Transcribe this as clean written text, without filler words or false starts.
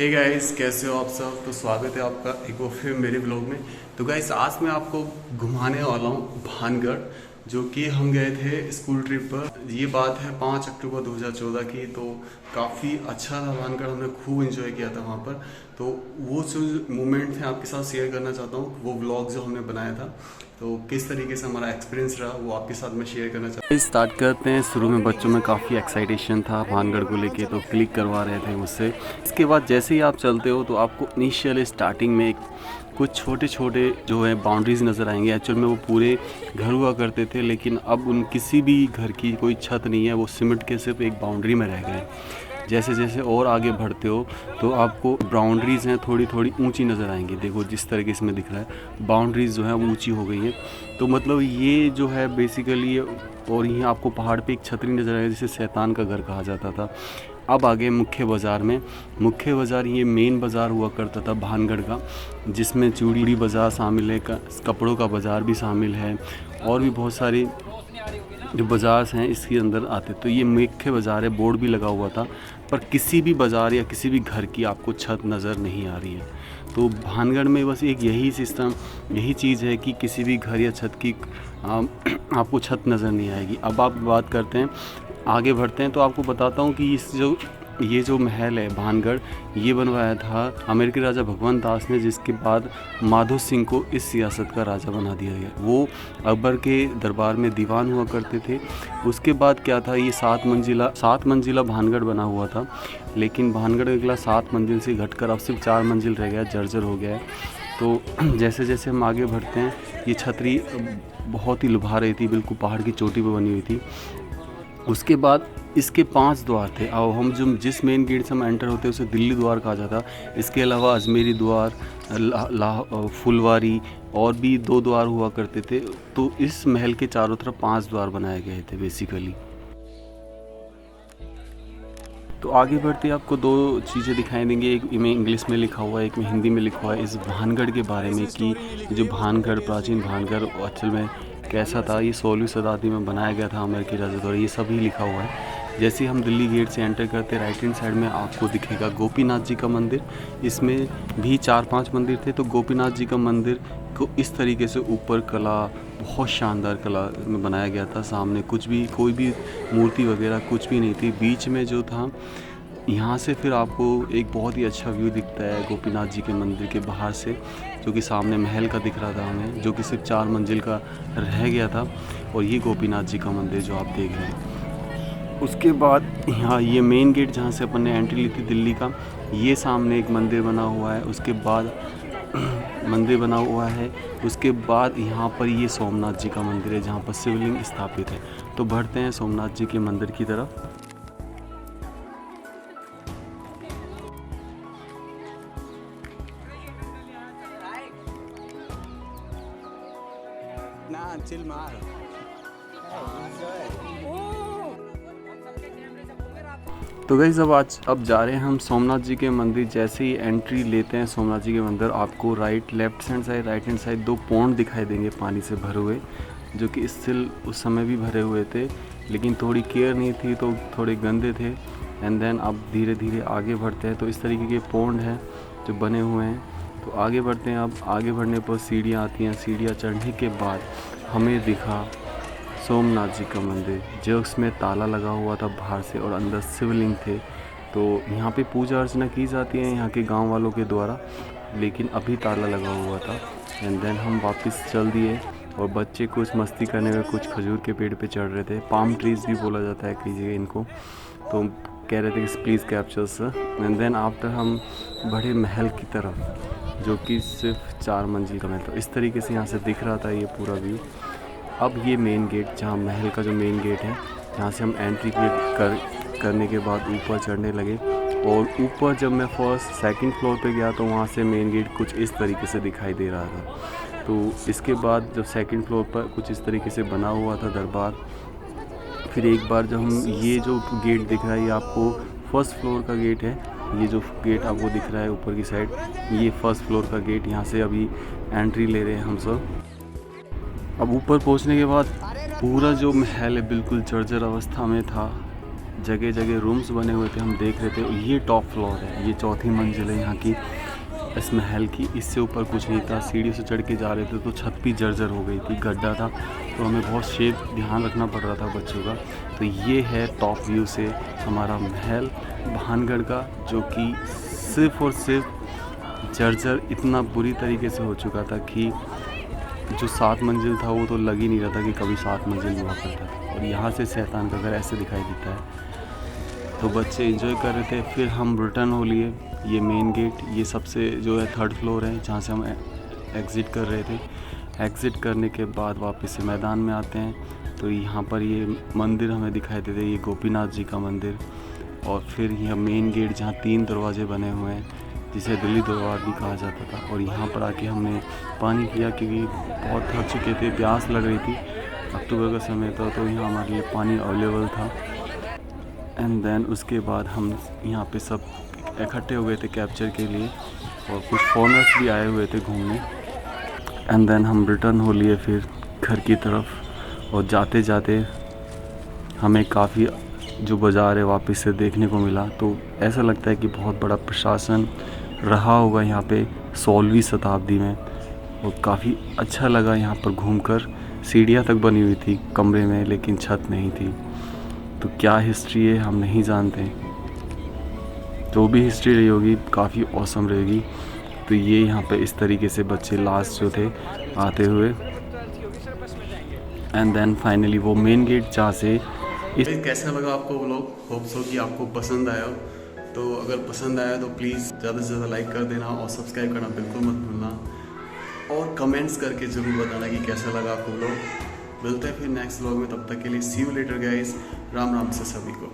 Hey guys, कैसे हो आप सब। तो स्वागत है आपका एक बार फिर मेरे ब्लॉग में। तो गाइस, आज मैं आपको घुमाने वाला हूँ भानगढ़, जो कि हम गए थे स्कूल ट्रिप पर। ये बात है 5 अक्टूबर 2014 की। तो काफ़ी अच्छा था भानगढ़, हमने खूब एंजॉय किया था वहाँ पर। तो वो जो मोमेंट थे आपके साथ शेयर करना चाहता हूँ, वो व्लॉग जो हमने बनाया था, तो किस तरीके से हमारा एक्सपीरियंस रहा वो आपके साथ मैं शेयर करना चाहता हूँ। स्टार्ट करते हैं। शुरू में बच्चों में काफ़ी एक्साइटेशन था भानगढ़ को लेके, तो क्लिक करवा रहे थे मुझसे। इसके बाद जैसे ही आप चलते हो तो आपको इनिशियल स्टार्टिंग में कुछ छोटे छोटे जो है बाउंड्रीज नज़र आएंगे। एक्चुअल में वो पूरे घर हुआ करते थे, लेकिन अब उन किसी भी घर की कोई छत नहीं है, वो सीमेंट के सिर्फ एक बाउंड्री में रह गए। जैसे जैसे और आगे बढ़ते हो तो आपको बाउंड्रीज़ हैं थोड़ी थोड़ी ऊंची नज़र आएंगी। देखो जिस तरीके से मैं दिख रहा है, बाउंड्रीज़ जो है वो ऊंची हो गई हैं। तो मतलब ये जो है बेसिकली, और यहाँ आपको पहाड़ पे एक छतरी नज़र आएगी जिसे शैतान का घर कहा जाता था। अब आगे मुख्य बाज़ार में, मुख्य बाज़ार ये मेन बाज़ार हुआ करता था भानगढ़ का, जिसमें चूड़ी बाज़ार शामिल है, कपड़ों का बाज़ार भी शामिल है, और भी बहुत सारी जो बाज़ार हैं इसके अंदर आते। तो ये मुख्य बाज़ार है, बोर्ड भी लगा हुआ था, पर किसी भी बाज़ार या किसी भी घर की आपको छत नज़र नहीं आ रही है। तो भानगढ़ में बस एक यही सिस्टम, यही चीज़ है कि किसी भी घर या छत की आपको छत नज़र नहीं आएगी। अब आप बात करते हैं, आगे बढ़ते हैं, तो आपको बताता हूँ कि ये जो महल है भानगढ़, ये बनवाया था अमेरिकी राजा भगवंत दास ने, जिसके बाद माधो सिंह को इस सियासत का राजा बना दिया गया। वो अकबर के दरबार में दीवान हुआ करते थे। उसके बाद क्या था, ये 7 मंजिला भानगढ़ बना हुआ था, लेकिन भानगढ़ अगला 7 मंजिल से घटकर अब सिर्फ 4 मंजिल रह गया, जर्जर हो गया है। तो जैसे जैसे हम आगे बढ़ते हैं, ये छतरी बहुत ही लुभा रही थी, बिल्कुल पहाड़ की चोटी पर बनी हुई थी। उसके बाद इसके 5 द्वार थे। और हम जिस मेन गेट से हम एंटर होते हैं उसे दिल्ली द्वार कहा जाता। इसके अलावा अजमेरी द्वार, फुलवारी और भी 2 द्वार हुआ करते थे। तो इस महल के चारों तरफ 5 द्वार बनाए गए थे बेसिकली। तो आगे बढ़ते आपको 2 चीज़ें दिखाई देंगी, एक में इंग्लिश में लिखा हुआ है, एक में हिंदी में लिखा हुआ है, इस भानगढ़ के बारे में कि जो भानगढ़, प्राचीन भानगढ़ असल में कैसा था। ये 16वीं शताब्दी में बनाया गया था अमेरिकी राजा द्वारा, ये सभी लिखा हुआ है। जैसे हम दिल्ली गेट से एंटर करते, राइट हैंड साइड में आपको दिखेगा गोपीनाथ जी का मंदिर। इसमें भी 4-5 मंदिर थे। तो गोपीनाथ जी का मंदिर को इस तरीके से ऊपर कला, बहुत शानदार कला में बनाया गया था। सामने कोई भी मूर्ति वगैरह कुछ भी नहीं थी। बीच में जो था, यहाँ से फिर आपको एक बहुत ही अच्छा व्यू दिखता है गोपीनाथ जी के मंदिर के बाहर से, जो कि सामने महल का दिख रहा था हमें, जो कि सिर्फ 4 मंजिल का रह गया था। और ये गोपीनाथ जी का मंदिर जो आप देख रहे हैं। उसके बाद यहाँ ये मेन गेट जहाँ से अपन ने एंट्री ली थी दिल्ली का, ये सामने एक मंदिर बना हुआ है। उसके बाद मंदिर बना हुआ है। उसके बाद यहाँ पर ये सोमनाथ जी का मंदिर है, जहाँ पर शिवलिंग स्थापित है। तो बढ़ते हैं सोमनाथ जी के मंदिर की तरफ। तो गाइस, अब जा रहे हैं हम सोमनाथ जी के मंदिर। जैसे ही एंट्री लेते हैं सोमनाथ जी के मंदिर, आपको राइट हैंड साइड 2 पौंड दिखाई देंगे पानी से भरे हुए, जो कि स्टिल उस समय भी भरे हुए थे, लेकिन थोड़ी केयर नहीं थी तो थोड़े गंदे थे। एंड देन अब धीरे धीरे आगे बढ़ते हैं। तो इस तरीके के पौंड हैं जो बने हुए हैं। तो आगे बढ़ते हैं। अब आगे बढ़ने पर सीढ़ियाँ आती हैं। सीढ़ियाँ चढ़ने के बाद हमें दिखा सोमनाथ जी का मंदिर, जो उसमें ताला लगा हुआ था बाहर से, और अंदर शिवलिंग थे। तो यहाँ पे पूजा अर्चना की जाती है यहाँ के गांव वालों के द्वारा, लेकिन अभी ताला लगा हुआ था। एंड देन हम वापस चल दिए, और बच्चे कुछ मस्ती करने में कुछ खजूर के पेड़ पे चढ़ रहे थे। पाम ट्रीज़ भी बोला जाता है कई जगह इनको। तो कह रहे थे कि please capture sir. And then after हम बढ़े महल की तरफ, जो कि सिर्फ 4 मंजिल का महल था। इस तरीके से यहाँ से दिख रहा था ये पूरा व्यू। अब ये मेन गेट, जहाँ महल का जो मेन गेट है, यहाँ से हम एंट्री करने के बाद ऊपर चढ़ने लगे। और ऊपर जब मैं सेकंड फ्लोर पे गया तो वहाँ से मेन गेट कुछ इस तरीके से दिखाई दे रहा था। तो इसके बाद जब सेकंड फ्लोर पर कुछ इस तरीके से बना हुआ था दरबार। फिर एक बार जब हम, ये जो गेट दिख रहा है ये आपको फर्स्ट फ्लोर का गेट है। ये जो गेट आपको दिख रहा है ऊपर की साइड, ये फर्स्ट फ्लोर का गेट। यहाँ से अभी एंट्री ले रहे हैं हम सब। अब ऊपर पहुंचने के बाद पूरा जो महल है बिल्कुल जर्जर अवस्था में था। जगह जगह रूम्स बने हुए थे, हम देख रहे थे। और ये टॉप फ्लोर है, ये चौथी मंजिल है यहाँ की इस महल की। इससे ऊपर कुछ नहीं था, सीढ़ी से चढ़ के जा रहे थे तो छत भी जर्जर हो गई थी, गड्ढा था, तो हमें बहुत ध्यान रखना पड़ रहा था बच्चों का। तो ये है टॉप व्यू से हमारा महल भानगढ़ का, जो कि सिर्फ़ और सिर्फ जर्जर इतना बुरी तरीके से हो चुका था कि जो 7 मंजिल था वो तो लग ही नहीं रहा था कि कभी 7 मंजिल हुआ करता था। और यहाँ से शैतान का घर ऐसे दिखाई देता है। तो बच्चे एंजॉय कर रहे थे। फिर हम रिटर्न हो लिए। ये मेन गेट, ये सबसे जो है 3rd फ्लोर है जहाँ से हम एग्ज़िट कर रहे थे। एग्ज़िट करने के बाद वापस से मैदान में आते हैं तो यहाँ पर ये मंदिर हमें दिखाई देते, ये गोपीनाथ जी का मंदिर। और फिर यह मेन गेट जहाँ 3 दरवाजे बने हुए हैं, जिसे दिल्ली दरबार भी कहा जाता था। और यहाँ पर आके हमने पानी पिया क्योंकि बहुत थक चुके थे, प्यास लग रही थी। अक्टूबर का समय था तो यहाँ हमारे लिए पानी अवेलेबल था। एंड देन उसके बाद हम यहाँ पे सब इकट्ठे हो गए थे कैप्चर के लिए, और कुछ फॉरेनर्स भी आए हुए थे घूमने। एंड देन हम रिटर्न हो लिए फिर घर की तरफ। और जाते जाते हमें काफ़ी जो बाज़ार है वापस से देखने को मिला। तो ऐसा लगता है कि बहुत बड़ा प्रशासन रहा होगा यहाँ पे 16वीं शताब्दी में। और काफ़ी अच्छा लगा यहाँ पर घूमकर। सीढ़ियाँ तक बनी हुई थी कमरे में, लेकिन छत नहीं थी। तो क्या हिस्ट्री है हम नहीं जानते, जो भी हिस्ट्री रही होगी काफ़ी ऑसम रहेगी। तो ये यहाँ पे इस तरीके से बच्चे लास्ट जो थे आते हुए। एंड देन फाइनली वो मेन गेट जहाँ से कैसा लगा आपको व्लॉग? होप सो कि आपको पसंद आया हो। तो अगर पसंद आया तो प्लीज़ ज़्यादा से ज़्यादा लाइक कर देना और सब्सक्राइब करना बिल्कुल मत भूलना। और कमेंट्स करके ज़रूर बताना कि कैसा लगा आपको व्लॉग। मिलते हैं फिर नेक्स्ट व्लॉग में, तब तक के लिए see you later guys. Ram Ram से सभी को।